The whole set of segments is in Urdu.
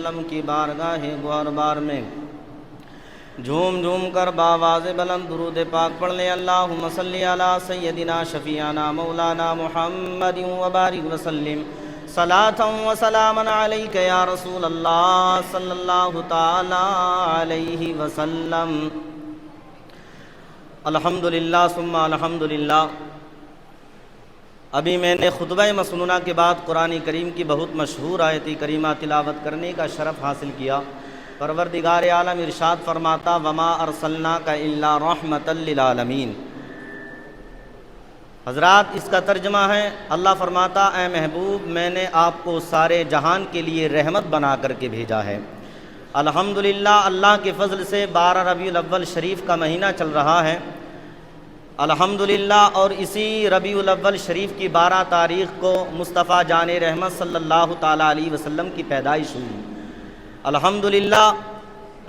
وسلم کی بارگاہ گوہربار میں جھوم جھوم کر باواز بلند درود پاک پڑھ لیں۔ اللہم صلی علی سیدنا شفیعنا مولانا محمد وبارک وسلم صلاۃ و سلاما علیک یا رسول اللہ صلی اللہ تعالی علیہ وسلم۔ الحمدللہ ثم الحمدللہ۔ ابھی میں نے خطبہ مسنونہ کے بعد قرآن کریم کی بہت مشہور آیت کریمہ تلاوت کرنے کا شرف حاصل کیا۔ پروردگار عالم ارشاد فرماتا وما ارسلناک الا رحمتا للعالمین۔ حضرات اس کا ترجمہ ہے، اللہ فرماتا اے محبوب میں نے آپ کو سارے جہان کے لیے رحمت بنا کر کے بھیجا ہے۔ الحمدللہ اللہ کے فضل سے 12 ربیع الاول شریف کا مہینہ چل رہا ہے الحمدللہ، اور اسی ربیع الاول شریف کی 12 تاریخ کو مصطفیٰ جان رحمت صلی اللہ تعالیٰ علیہ وسلم کی پیدائش ہوئی۔ الحمدللہ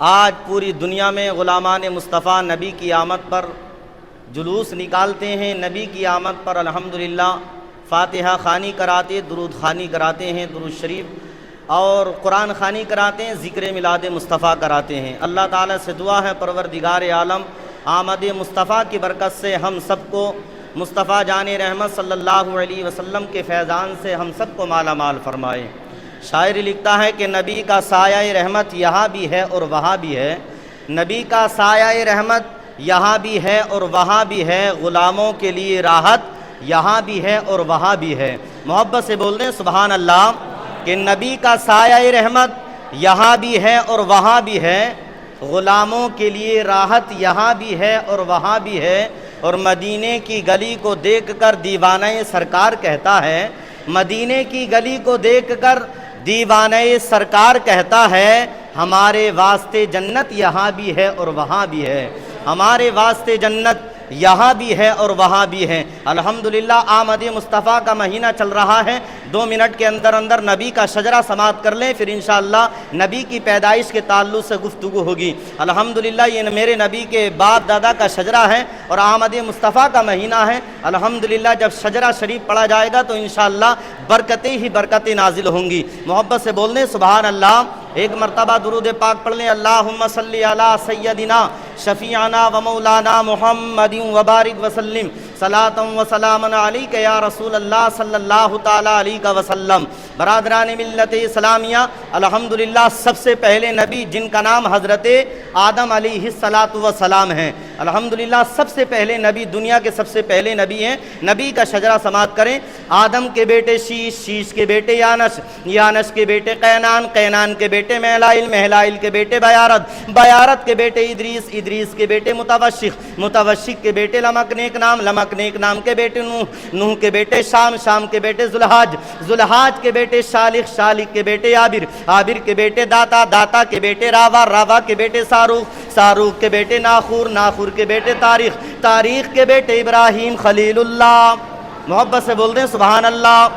آج پوری دنیا میں غلامان مصطفیٰ نبی کی آمد پر جلوس نکالتے ہیں، نبی کی آمد پر الحمدللہ فاتحہ خوانی کراتے، درود خوانی کراتے ہیں، درود شریف اور قرآن خوانی کراتے ہیں، ذکر میلاد مصطفیٰ کراتے ہیں۔ اللہ تعالیٰ سے دعا ہے پروردگار عالم آمد مصطفیٰ کی برکت سے ہم سب کو مصطفیٰ جان رحمت صلی اللہ علیہ وسلم کے فیضان سے ہم سب کو مالا مال فرمائے۔ شاعر لکھتا ہے کہ نبی کا سایہ رحمت یہاں بھی ہے اور وہاں بھی ہے، نبی کا سایہ رحمت یہاں بھی ہے اور وہاں بھی ہے، غلاموں کے لیے راحت یہاں بھی ہے اور وہاں بھی ہے۔ محبت سے بول دیں سبحان اللہ کہ نبی کا سایہ رحمت یہاں بھی ہے اور وہاں بھی ہے، غلاموں کے لیے راحت یہاں بھی ہے اور وہاں بھی ہے۔ اور مدینے کی گلی کو دیکھ کر دیوانہ سرکار کہتا ہے، مدینے کی گلی کو دیکھ کر دیوانہ سرکار کہتا ہے ہمارے واسطے جنت یہاں بھی ہے اور وہاں بھی ہے، ہمارے واسطے جنت یہاں بھی ہے اور وہاں بھی ہے۔ الحمدللہ آمد مصطفیٰ کا مہینہ چل رہا ہے، 2 منٹ کے اندر اندر نبی کا شجرہ سماعت کر لیں، پھر انشاءاللہ نبی کی پیدائش کے تعلق سے گفتگو ہوگی۔ الحمدللہ یہ میرے نبی کے باپ دادا کا شجرہ ہے اور آمد مصطفیٰ کا مہینہ ہے۔ الحمدللہ جب شجرہ شریف پڑھا جائے گا تو انشاءاللہ برکتیں ہی برکتیں نازل ہوں گی۔ محبت سے بولنے سبحان اللہ۔ ایک مرتبہ درود پاک پڑھ لیں، اللہم صلی علی سیدنا شفیعنا و مولانا محمد وبارک وسلم صلاۃ و سلاما علیک یا رسول اللہ صلی اللہ تعالیٰ علیہ وسلم۔ برادران ملت اسلامیہ، الحمدللہ سب سے پہلے نبی جن کا نام حضرت آدم علیہ السلام ہے، الحمدللہ سب سے پہلے نبی، دنیا کے سب سے پہلے نبی ہیں۔ نبی کا شجرہ سماعت کریں۔ آدم کے بیٹے شیش، شیش کے بیٹے یانش، یانش کے بیٹے قینان، قینان کے بیٹے مہلائل، مہلائل کے بیٹے بیارت، بیارت کے بیٹے ادریس، ادریس کے بیٹے متوشق، متوشق کے بیٹے لمک نیک نام، لمک نیک نام کے بیٹے نوح، نوح کے بیٹے شام، شام کے بیٹے ذوالحج، ذوالحج کے بیٹے شالق، شالق کے بیٹے عابر، عابر کے بیٹے داتا، داتا کے بیٹے راوا، راوا کے بیٹے ساروخ، ساروخ کے بیٹے ناخور، ناخور کے بیٹے تاریخ، تاریخ کے بیٹے ابراہیم خلیل اللہ۔ محبت سے بول دیں سبحان اللہ۔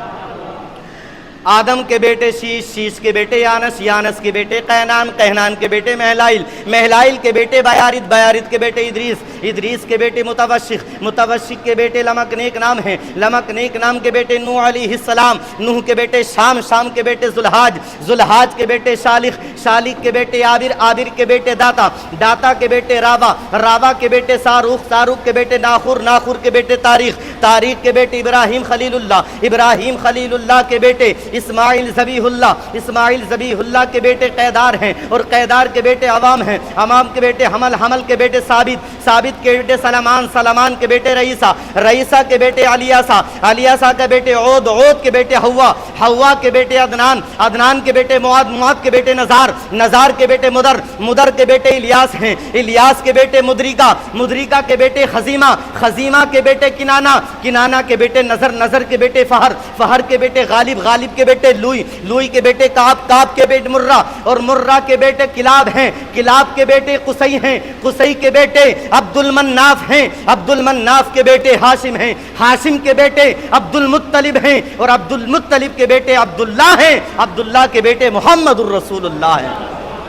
آدم کے بیٹے شیش، شیش کے بیٹے یانس، یانس کے بیٹے قینان، قینان کے بیٹے مہلائل، مہلائل کے بیٹے بیارت، بیارت کے بیٹے ادریس، ادریس کے بیٹے متوشق، متوشق کے بیٹے لمک نیک نام ہیں، لمک نیک نام کے بیٹے نوح علیہ السلام، نوح کے بیٹے شام، شام کے بیٹے ذوالحج، ذوالحج کے بیٹے شالق، شالق کے بیٹے عابر، عابر کے بیٹے داتا، داتا کے بیٹے راوا، راوا کے بیٹے ساروخ، ساروخ کے بیٹے ناخور، ناخور کے بیٹے تاریخ، تاریخ کے بیٹے ابراہیم خلیل اللہ، ابراہیم خلیل اللہ کے بیٹے اسماعیل ذبیح اللہ، اسماعیل ذبیح اللہ کے بیٹے قیدار ہیں اور قیدار کے بیٹے عوام ہیں، عوام کے بیٹے حمل، حمل کے بیٹے ثابت، ثابت کے بیٹے سلمان، سلمان کے بیٹے رئیسہ، رئیسہ کے بیٹے علیاسہ، علیاسہ کے بیٹے عود، عود کے بیٹے حوا، حوا کے بیٹے عدنان، عدنان کے بیٹے معاد، معاد کے بیٹے نزار، نزار کے بیٹے مدر، مدر کے بیٹے الیاس ہیں، الیاس کے بیٹے مدرکہ، مدرکہ کے بیٹے خزیمہ، خزیمہ کے بیٹے کنانہ، کنانہ کے بیٹے نظر، نظر کے بیٹے فہر، فہر کے بیٹے غالب، غالب کے بیٹے لوئی، لوئی کے بیٹے کعب، کعب کے بیٹے مرہ اور مرہ کے بیٹے کلاب ہیں، کلاب کے بیٹے قصی ہیں، قصی کے بیٹے عبد المناف ہیں، عبد المناف کے بیٹے ہاشم ہیں، ہاشم کے بیٹے عبد المطلب ہیں اور عبد المطلب کے بیٹے عبداللہ ہیں، عبداللہ کے بیٹے محمد الرسول اللہ ہیں۔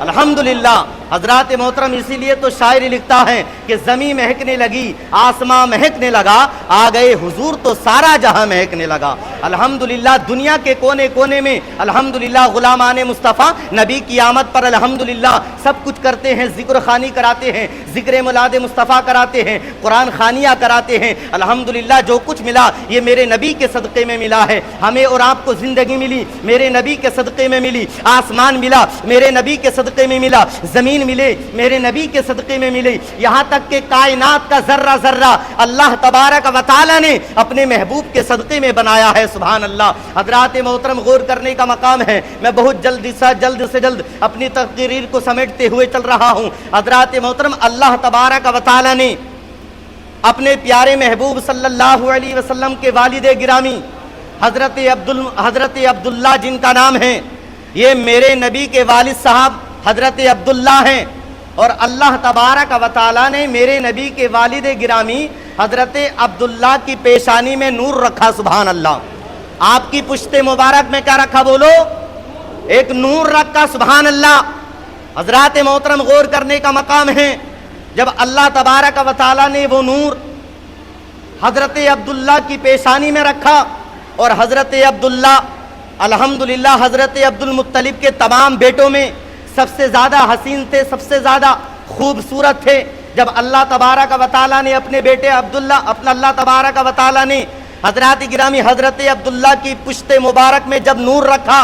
الحمدللہ حضرات محترم اسی لیے تو شاعری لکھتا ہے کہ زمین مہکنے لگی آسماں مہکنے لگا آ گئے حضور تو سارا جہاں مہکنے لگا۔ الحمدللہ دنیا کے کونے کونے میں الحمدللہ غلامان مصطفیٰ نبی کی آمد پر الحمدللہ سب کچھ کرتے ہیں، ذکر خوانی کراتے ہیں، ذکر مولاد مصطفیٰ کراتے ہیں، قرآن خوانیاں کراتے ہیں۔ الحمدللہ جو کچھ ملا یہ میرے نبی کے صدقے میں ملا ہے۔ ہمیں اور آپ کو زندگی ملی میرے نبی کے صدقے میں ملی، آسمان ملا میرے نبی کے صدقے میں ملا، زمین ملے میرے نبی کے صدقے میں ملی، یہاں تک کہ کائنات کا ذرہ ذرہ اللہ تبارک و تعالی نے اپنے محبوب کے صدقے میں بنایا ہے۔ سبحان اللہ۔ حضرات محترم غور کرنے کا مقام ہے، میں بہت جلد سے جلد اپنی تقریر کو سمیٹتے ہوئے چل رہا ہوں۔ حضرات محترم اللہ تبارک و تعالی نے اپنے پیارے محبوب صلی اللہ علیہ وسلم کے والد گرامی حضرت عبداللہ جن کا نام ہے، یہ میرے نبی کے والد صاحب حضرت عبداللہ ہیں، اور اللہ تبارک و تعالی نے میرے نبی کے والد گرامی حضرت عبداللہ کی پیشانی میں نور رکھا۔ سبحان اللہ۔ آپ کی پشت مبارک میں کیا رکھا بولو؟ ایک نور رکھا۔ سبحان اللہ۔ حضرات محترم غور کرنے کا مقام ہے، جب اللہ تبارک و تعالی نے وہ نور حضرت عبداللہ کی پیشانی میں رکھا، اور حضرت عبداللہ الحمدللہ حضرت عبدالمطلب کے تمام بیٹوں میں سب سے زیادہ حسین تھے، سب سے زیادہ خوبصورت تھے۔ جب اللہ تبارک و تعالی نے اپنے بیٹے اللہ تبارک و تعالی نے حضرات گرامی حضرت عبداللہ کی پشت مبارک میں جب نور رکھا،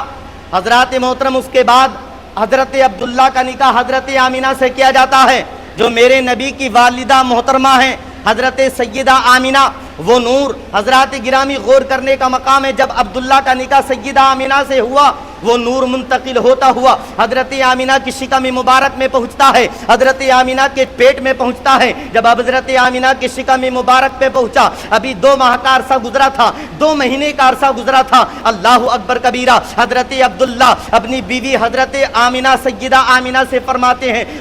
حضرات محترم اس کے بعد حضرت عبداللہ کا نکاح حضرت آمینہ سے کیا جاتا ہے، جو میرے نبی کی والدہ محترمہ ہیں حضرت سیدہ آمینہ۔ وہ نور حضرات گرامی غور کرنے کا مقام ہے، جب عبداللہ کا نکاح سیدہ آمینہ سے ہوا، وہ نور منتقل ہوتا ہوا حضرت آمینہ کی شکم مبارک میں پہنچتا ہے، حضرت آمینہ کے پیٹ میں پہنچتا ہے۔ جب حضرت آمینہ کی شکم مبارک میں پہنچا، ابھی 2 ماہ کا عرصہ گزرا تھا، 2 مہینے کا عرصہ گزرا تھا۔ اللہ اکبر کبیرہ۔ حضرت عبداللہ اپنی بیوی حضرت آمینہ سیدہ آمینہ سے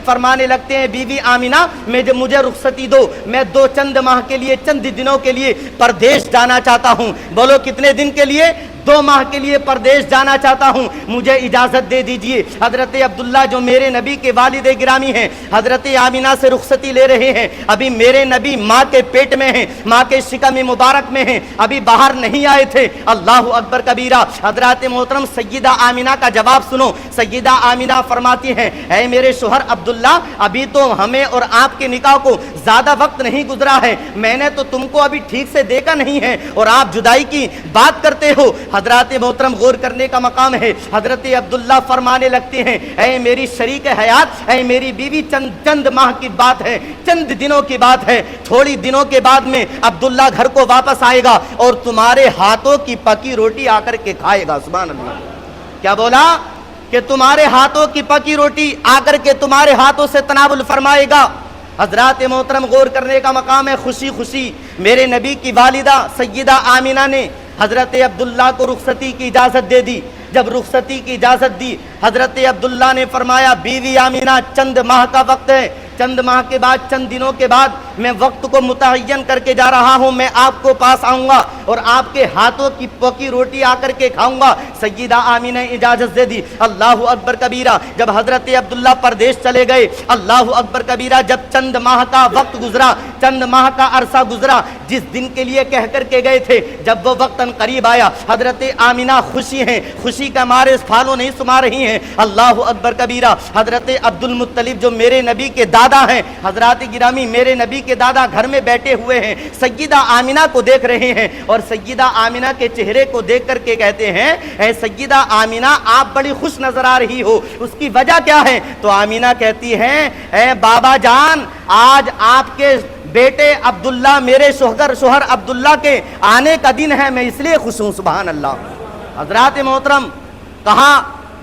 فرمانے لگتے ہیں، بیوی آمینہ مجھے رخصتی دو، میں 2 چند ماہ کے لیے، چند دنوں کے لیے پردیش جانا چاہتا ہوں۔ بولو کتنے دن کے لیے؟ 2 ماہ کے لیے پردیش جانا چاہتا ہوں، مجھے اجازت دے دیجئے۔ حضرت عبداللہ جو میرے نبی کے والد گرامی ہیں، حضرت آمینہ سے رخصتی لے رہے ہیں۔ ابھی میرے نبی ماں کے پیٹ میں ہیں، ماں کے شکم مبارک میں ہیں، ابھی باہر نہیں آئے تھے۔ اللہ اکبر کبیرہ۔ حضرات محترم سیدہ آمینہ کا جواب سنو۔ سیدہ آمینہ فرماتی ہیں، اے میرے شوہر عبداللہ، ابھی تو ہمیں اور آپ کے نکاح کو زیادہ وقت نہیں گزرا ہے، میں نے تو تم کو ابھی ٹھیک سے دیکھا نہیں ہے، اور آپ جدائی کی بات کرتے ہو۔ حضرات محترم غور کرنے کا مقام ہے، حضرت عبداللہ فرمانے لگتے ہیں، اے میری شریک حیات، اے میری بیوی، چند ماہ کی بات ہے، چند دنوں کی بات ہے، تھوڑی دنوں کے بعد میں عبداللہ گھر کو واپس آئے گا اور تمہارے ہاتھوں کی پکی روٹی آ کر کے کھائے گا۔ سبحان اللہ۔ کیا بولا؟ کہ تمہارے ہاتھوں کی پکی روٹی آ کر کے تمہارے ہاتھوں سے تناول فرمائے گا۔ حضرات محترم غور کرنے کا مقام ہے، خوشی خوشی میرے نبی کی والدہ سیدہ آمینہ نے حضرت عبداللہ کو رخصتی کی اجازت دے دی۔ جب رخصتی کی اجازت دی، حضرت عبداللہ نے فرمایا، بیوی آمینہ چند ماہ کا وقت ہے، چند ماہ کے بعد، چند دنوں کے بعد میں وقت کو متعین کر کے جا رہا ہوں، میں آپ کو پاس آؤں گا اور آپ کے ہاتھوں کی پکی روٹی آ کر کے کھاؤں گا۔ سیدہ آمینہ نے اجازت دے دی۔ اللہ اکبر کبیرہ۔ جب حضرت عبداللہ پردیش چلے گئے، اللہ اکبر کبیرہ، جب چند ماہ کا وقت گزرا، چند ماہ کا عرصہ گزرا، جس دن کے لیے کہہ کر کے گئے تھے، جب وہ وقت قریب آیا، حضرت آمینہ خوشی ہیں، خوشی کا مارے پھالوں نہیں سما رہی ہیں۔ اللہ اکبر کبیرہ۔ حضرت عبدالمطلب جو میرے نبی کے دادا ہیں، حضرات گرامی میرے نبی کے دادا گھر میں بیٹھے ہوئے ہیں، سیدہ آمینہ کو دیکھ رہے ہیں، اور سیدہ آمینہ کے چہرے کو دیکھ کر کے کہتے ہیں، اے سیدہ آمینہ، آپ بڑی خوش نظر آ رہی ہو، اس کی وجہ کیا ہے؟ تو آمینہ کہتی ہیں، اے بابا جان، آج آپ کے بیٹے عبداللہ، میرے شوہر عبداللہ کے آنے کا دن ہے، میں اس لیے خوش ہوں۔ سبحان اللہ۔ حضرات محترم، کہا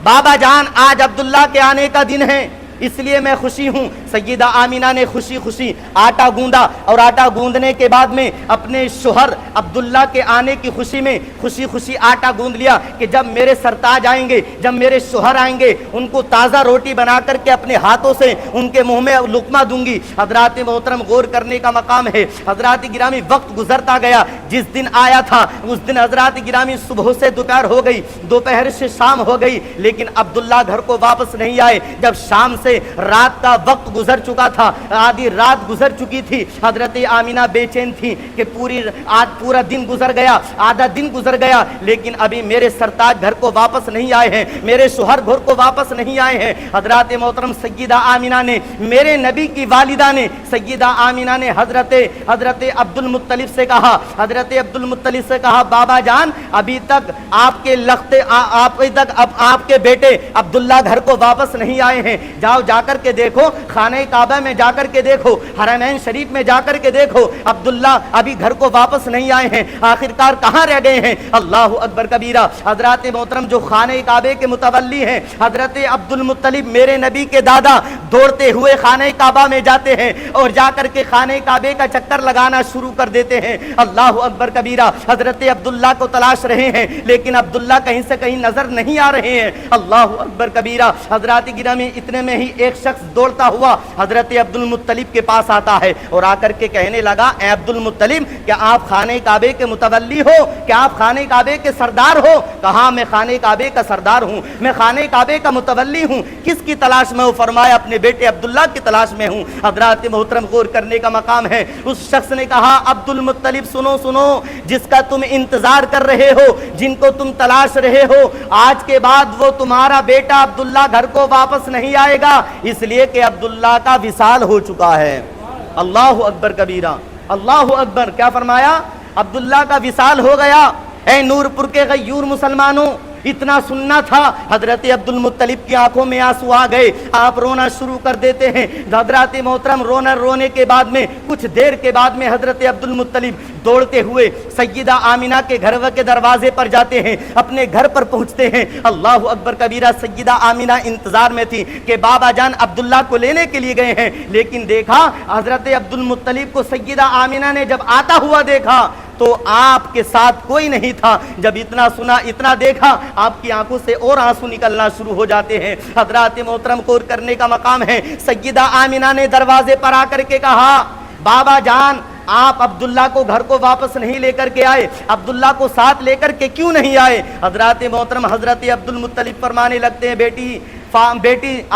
بابا جان آج عبداللہ کے آنے کا دن ہے، اس لیے میں خوشی ہوں۔ سیدہ آمینہ نے خوشی خوشی آٹا گوندا، اور آٹا گوندنے کے بعد میں اپنے شوہر عبداللہ کے آنے کی خوشی میں خوشی خوشی آٹا گوند لیا کہ جب میرے سرتاج آئیں گے، جب میرے شوہر آئیں گے، ان کو تازہ روٹی بنا کر کے اپنے ہاتھوں سے ان کے منہ میں لقمہ دوں گی۔ حضرات محترم غور کرنے کا مقام ہے، حضرات گرامی وقت گزرتا گیا، جس دن آیا تھا اس دن حضرات گرامی صبح سے دوپہر ہو گئی، دوپہر سے شام ہو گئی، لیکن عبداللہ گھر کو واپس نہیں آئے۔ جب شام سے سے رات کا وقت گزر چکا تھا، آدھی رات گزر چکی تھی۔ حضرت آمینہ بے چین تھی کہ پورا دن گزر گیا، آدھا دن گزر گیا، لیکن ابھی میرے سرتاج گھر کو واپس نہیں آئے ہیں، میرے شوہر گھر کو واپس نہیں آئے ہیں۔ حضرات محترم سیدہ آمینہ نے، میرے نبی کی والدہ نے، سیدہ آمینہ نے حضرت عبد المطلب سے کہا، حضرت عبد المطلب سے کہا بابا جان ابھی تک آپ کے بیٹے عبداللہ گھر کو واپس نہیں آئے ہیں، جاؤ جا کر کے دیکھو، خانہ کعبہ میں جا کر کے دیکھو، حرمین شریف میں جا کر کے دیکھو، عبداللہ ابھی گھر کو واپس نہیں آئے ہیں، آخرکار کہاں رہ گئے ہیں؟ اللہ اکبر کبیرہ۔ حضرات محترم جو خانہ کعبے کے متولی ہیں حضرت عبد المطلب میرے نبی کے دادا، دوڑتے ہوئے خانہ کعبہ میں جاتے ہیں اور جا کر کے خانہ کعبے کا چکر لگانا شروع کر دیتے ہیں۔ اللہ اکبر کبیرہ۔ حضرت عبداللہ کو تلاش رہے ہیں لیکن عبداللہ کہیں سے کہیں نظر نہیں آ رہے ہیں۔ اللہ اکبر کبیرہ۔ حضرات گرامی اتنے میں ہی ایک شخص دوڑتا ہوا حضرت عبد المطلب کے پاس آتا ہے اور آ کر کے کہنے لگا اے عبد المطلب کیا آپ خانہ کعبے کے متولی ہو؟ کیا آپ خانہ کعبے کے سردار ہو؟ کہا میں خانہ کعبے کا سردار ہوں، میں خانہ کعبے کا متولی ہوں۔ کس کی تلاش میں ہوں؟ فرمایا اپنے بیٹے عبداللہ کی تلاش میں ہوں۔ حضرات محترم غور کرنے کا مقام ہے۔ اس شخص نے کہا عبد المطلب سنو سنو، جس کا تم انتظار کر رہے ہو، جن کو تم تلاش رہے ہو، آج کے بعد وہ تمہارا بیٹا عبداللہ گھر کو واپس نہیں آئے گا، اس لیے کہ عبداللہ کا وصال ہو چکا ہے۔ اللہ اکبر کبیرہ۔ اللہ اکبر۔ کیا فرمایا؟ عبداللہ کا وصال ہو گیا۔ اے نور پور کے غیور مسلمانوں، اتنا سننا تھا۔ حضرت عبد المطلب کی آنکھوں میں آنسو آ گئے، آپ رونا شروع کر دیتے ہیں۔ حضرات محترم رونے کے بعد میں کچھ دیر کے بعد میں حضرت عبد المطلب دوڑتے ہوئے سیدہ آمینہ کے گھر کے دروازے پر جاتے ہیں، اپنے گھر پر پہنچتے ہیں۔ اللہ اکبر کبیرہ۔ سیدہ آمینہ انتظار میں تھی کہ بابا جان عبداللہ کو لینے کے لیے گئے ہیں، لیکن دیکھا حضرت عبد المطلب کو سیدہ آمینہ نے جب آتا ہوا دیکھا تو آپ کے ساتھ کوئی نہیں تھا۔ جب اتنا سنا، اتنا دیکھا، آپ کی آنکھوں سے اور آنسو نکلنا شروع ہو جاتے ہیں۔ حضرات محترم غور کرنے کا مقام ہے۔ سیدہ آمینہ نے دروازے پر آ کر کے کہا بابا جان آپ عبداللہ کو گھر کو واپس نہیں لے کر کے آئے، عبداللہ کو ساتھ لے کر کے کیوں نہیں آئے؟ حضرات محترم حضرت عبد المطلب فرمانے لگتے ہیں بیٹی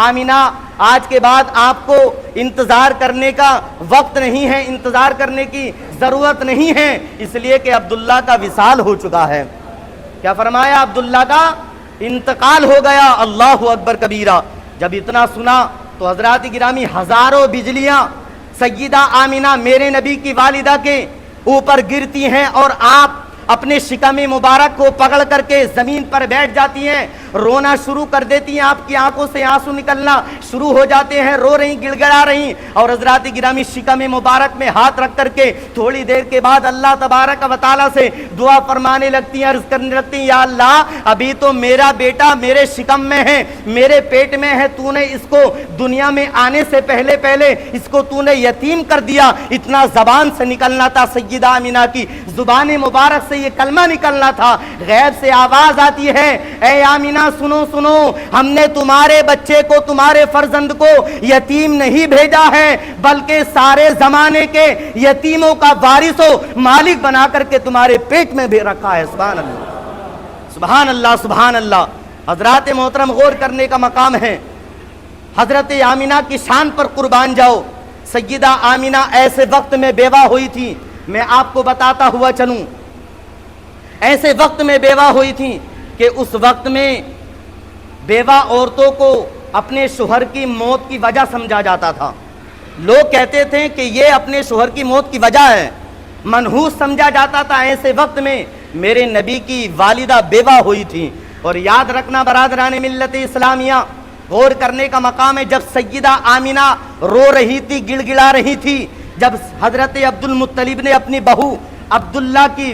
آمینہ آج کے بعد آپ کو انتظار کرنے کا وقت نہیں ہے، انتظار کرنے کی ضرورت نہیں ہے، اس لیے کہ عبداللہ کا وصال ہو چکا ہے۔ کیا فرمایا؟ عبداللہ کا انتقال ہو گیا۔ اللہ اکبر کبیرہ۔ جب اتنا سنا تو حضرات گرامی ہزاروں بجلیاں سیدہ آمینہ میرے نبی کی والدہ کے اوپر گرتی ہیں اور آپ اپنے شکم مبارک کو پکڑ کر کے زمین پر بیٹھ جاتی ہیں، رونا شروع کر دیتی ہیں، آپ کی آنکھوں سے آنسو نکلنا شروع ہو جاتے ہیں، رو رہی، گڑ گڑا رہی، اور حضرات گرامی شکم مبارک میں ہاتھ رکھ کر کے تھوڑی دیر کے بعد اللہ تبارک و تعالیٰ سے دعا فرمانے لگتی ہیں، عرض کرنے لگتی ہیں یا اللہ ابھی تو میرا بیٹا میرے شکم میں ہے، میرے پیٹ میں ہے، تو نے اس کو دنیا میں آنے سے پہلے اس کو تو نے یتیم کر دیا۔ اتنا زبان سے نکلنا تھا سیدہ آمینہ کی زبان مبارک سے یہ کلمہ نکلنا تھا، غیب سے آواز آتی ہے اے آمینہ سنو سنو، ہم نے تمہارے بچے کو، تمہارے فرزند کو یتیم نہیں بھیجا ہے بلکہ سارے زمانے کے یتیموں کا وارث و مالک بنا کر کے تمہارے پیٹ میں بھی رکھا ہے۔ سبحان اللہ سبحان اللہ سبحان اللہ۔ حضرات محترم غور کرنے کا مقام ہے، حضرت آمینہ کی شان پر قربان جاؤ۔ سیدہ آمینہ ایسے وقت میں بیوہ ہوئی تھی، میں آپ کو بتاتا ہوا چلوں، ایسے وقت میں بیوہ ہوئی تھی کہ اس وقت میں بیوہ عورتوں کو اپنے شوہر کی موت کی وجہ سمجھا جاتا تھا۔ لوگ کہتے تھے کہ یہ اپنے شوہر کی موت کی وجہ ہے، منحوس سمجھا جاتا تھا۔ ایسے وقت میں میرے نبی کی والدہ بیوہ ہوئی تھی، اور یاد رکھنا برادران ملت اسلامیہ، غور کرنے کا مقام ہے، جب سیدہ آمینہ رو رہی تھی، گڑ گڑا رہی تھی، جب حضرت عبد المطلب نے اپنی بہو عبداللہ کی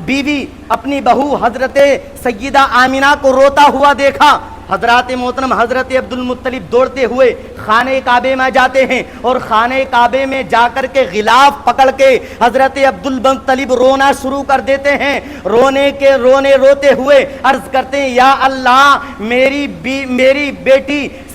بیوی اپنی بہو حضرت سیدہ آمینہ کو روتا ہوا دیکھا، حضرات محترم حضرت عبد المطلب دوڑتے ہوئے خانہ کعبے میں جاتے ہیں، اور خانہ کعبے میں جا کر کے غلاف پکڑ کے حضرت عبد المطلب رونا شروع کر دیتے ہیں، روتے ہوئے عرض کرتے ہیں یا اللہ میری بیٹی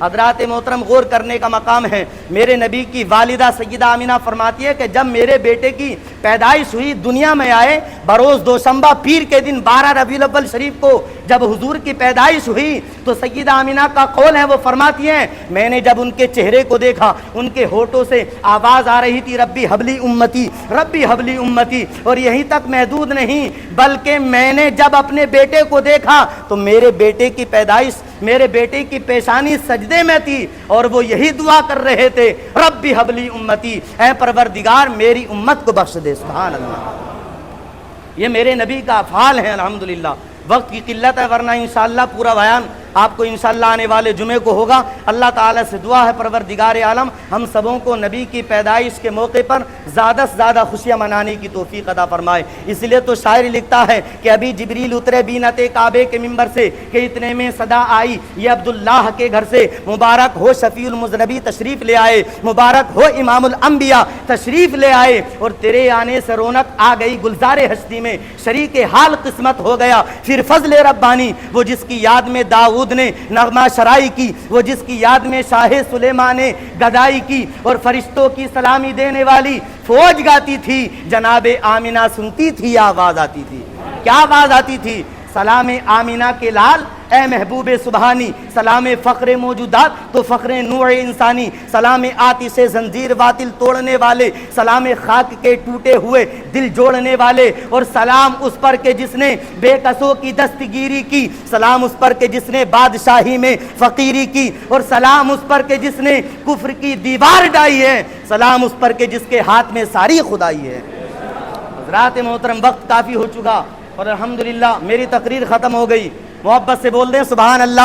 حضرات محترم غور کرنے کا مقام ہے، میرے نبی کی والدہ سیدہ آمینہ فرماتی ہے کہ جب میرے بیٹے کی پیدائش ہوئی، دنیا میں آئے، بروز دوشنبہ پیر کے دن 12 ربیع الاول شریف کو جب حضور کی پیدائش ہوئی تو سیدہ آمینہ کا قول ہے، وہ فرماتی ہیں میں نے جب ان کے چہرے کو دیکھا، ان کے ہونٹوں سے آواز آ رہی تھی ربی حبلی امتی، ربی حبلی امتی، اور یہیں تک محدود نہیں بلکہ میں نے جب اپنے بیٹے کو دیکھا تو میرے بیٹے کی پیدائش، میرے بیٹے کی پیشانی سجدے میں تھی اور وہ یہی دعا کر رہے تھے ربی حبلی امتی، اے پروردگار میری امت کو بخش دے۔ سبحان اللہ، یہ میرے نبی کا افعال ہے۔ الحمدللہ وقت کی قلت ہے ورنہ انشاءاللہ پورا بیان آپ کو انشاءاللہ آنے والے جمعے کو ہوگا۔ اللہ تعالیٰ سے دعا ہے پروردگار عالم ہم سبوں کو نبی کی پیدائش کے موقع پر زیادہ سے زیادہ خوشیاں منانے کی توفیق عطا فرمائے۔ اس لیے تو شاعر لکھتا ہے کہ ابھی جبریل اترے بینت کعبے کے منبر سے کہ اتنے میں صدا آئی یہ عبداللہ کے گھر سے، مبارک ہو شفیع المذنبی تشریف لے آئے، مبارک ہو امام الانبیاء تشریف لے آئے، اور تیرے آنے سے رونق آ گئی گلزار ہستی میں، شریک حال قسمت ہو گیا پھر فضل ربانی، وہ جس کی یاد میں داؤد نے نغمہ شرائی کی، وہ جس کی یاد میں شاہ سلیمان نے گدائی کی، اور فرشتوں کی سلامی دینے والی فوج گاتی تھی، جناب آمینہ سنتی تھی آواز آتی تھی۔ کیا آواز آتی تھی؟ سلام آمینہ کے لال اے محبوب سبحانی، سلام فخر موجودات تو فخر نوع انسانی، سلام آتش زنجیر باطل توڑنے والے، سلام خاک کے ٹوٹے ہوئے دل جوڑنے والے، اور سلام اس پر کہ جس نے بے کسوں کی دستگیری کی، سلام اس پر کہ جس نے بادشاہی میں فقیری کی، اور سلام اس پر کہ جس نے کفر کی دیوار ڈائی ہے، سلام اس پر کہ جس کے ہاتھ میں ساری خدائی ہے۔ حضرات محترم وقت کافی ہو چکا اور الحمدللہ میری تقریر ختم ہو گئی، محبت سے بول دیں سبحان اللہ۔